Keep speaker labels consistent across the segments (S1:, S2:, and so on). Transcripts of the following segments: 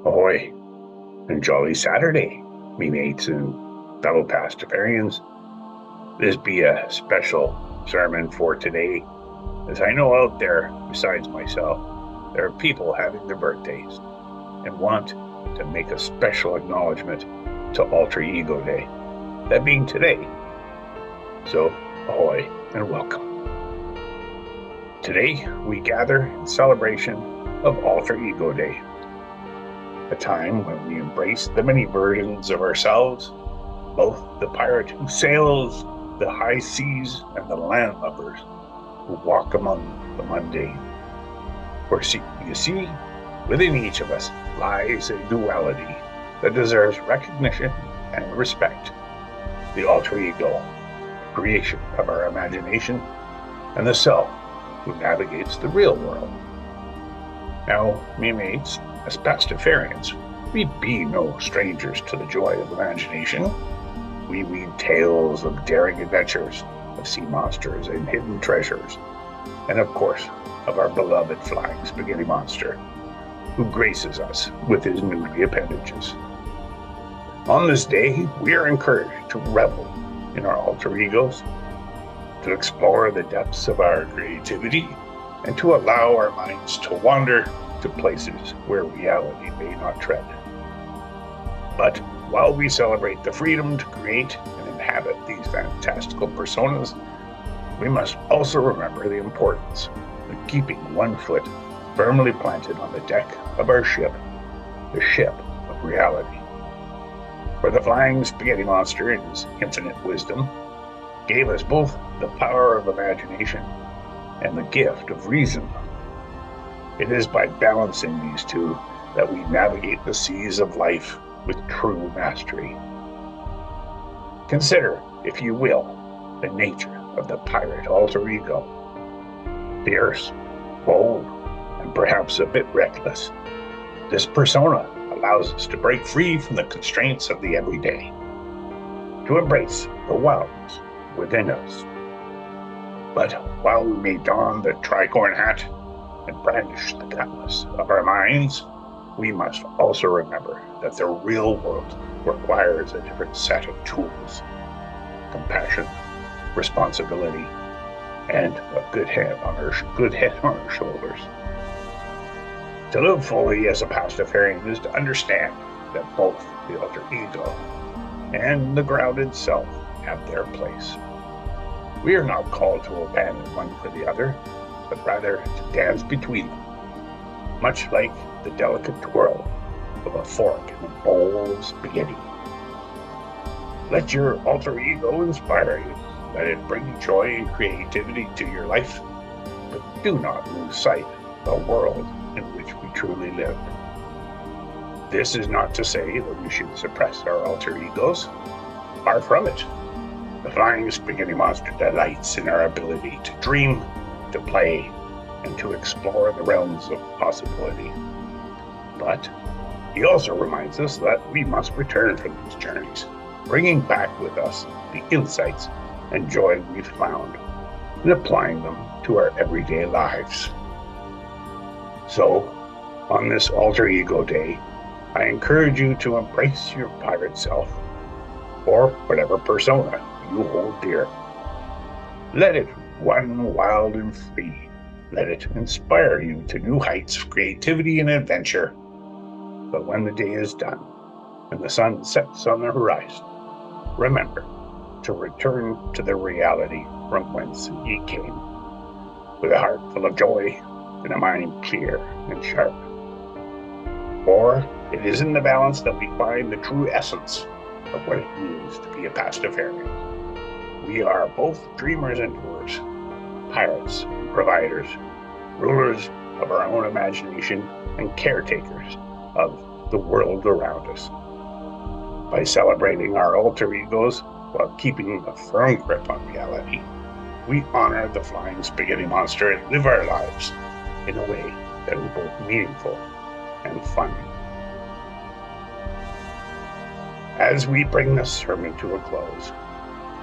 S1: Ahoy, and jolly Saturday, me mates and fellow Pastafarians. This be a special sermon for today, as I know out there, besides myself, there are people having their birthdays and want to make a special acknowledgement to Alter Ego Day, that being today. So, ahoy and welcome. Today, we gather in celebration of Alter Ego Day, a time when we embrace the many versions of ourselves, both the pirate who sails the high seas and the landlubbers who walk among the mundane. For you see, within each of us lies a duality that deserves recognition and respect. The alter ego, creation of our imagination, and the self who navigates the real world. Now, me mates, as Pastafarians, we be no strangers to the joy of imagination. We read tales of daring adventures, of sea monsters and hidden treasures, and of course, of our beloved flying spaghetti monster, who graces us with his newly appendages. On this day, we are encouraged to revel in our alter egos, to explore the depths of our creativity, and to allow our minds to wander to places where reality may not tread. But while we celebrate the freedom to create and inhabit these fantastical personas, we must also remember the importance of keeping one foot firmly planted on the deck of our ship, the ship of reality. For the flying spaghetti monster, in his infinite wisdom, gave us both the power of imagination and the gift of reason. It is by balancing these two that we navigate the seas of life with true mastery. Consider, if you will, the nature of the pirate alter ego. Fierce, bold, and perhaps a bit reckless, this persona allows us to break free from the constraints of the everyday, to embrace the wildness within us. But while we may don the tricorn hat and brandish the cutlass of our minds, we must also remember that the real world requires a different set of tools: compassion, responsibility, and a good head on our shoulders. To live fully as a Pastafarian is to understand that both the alter ego and the grounded self have their place. We are not called to abandon one for the other, but rather to dance between them, much like the delicate twirl of a fork in a bowl of spaghetti. Let your alter ego inspire you. Let it bring joy and creativity to your life, but do not lose sight of the world in which we truly live. This is not to say that we should suppress our alter egos. Far from it. The flying spaghetti monster delights in our ability to dream, to play, and to explore the realms of possibility. But he also reminds us that we must return from these journeys, bringing back with us the insights and joy we've found and applying them to our everyday lives. So, on this alter ego day, I encourage you to embrace your pirate self, or whatever persona you hold dear. Let it run wild and free. Let it inspire you to new heights of creativity and adventure. But when the day is done and the sun sets on the horizon, remember to return to the reality from whence ye came, with a heart full of joy and a mind clear and sharp. For it is in the balance that we find the true essence of what it means to be a Pastafarian. We are both dreamers and doers, pirates and providers, rulers of our own imagination and caretakers of the world around us. By celebrating our alter egos while keeping a firm grip on reality, we honor the flying spaghetti monster and live our lives in a way that is both meaningful and fun. As we bring this sermon to a close,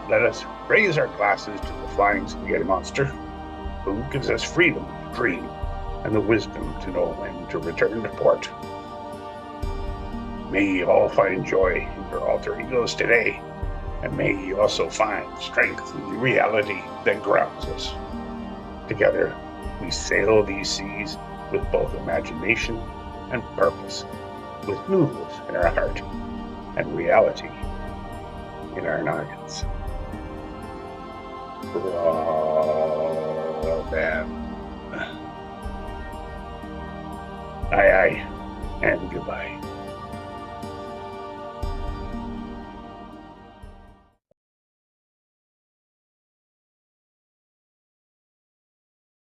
S1: let us raise our glasses to the flying spaghetti monster, who gives us freedom to dream and the wisdom to know when to return to port. May you all find joy in your alter egos today, and may you also find strength in the reality that grounds us. Together, we sail these seas with both imagination and purpose, with noodles in our heart and reality in our noggins. Well, then, aye, and goodbye.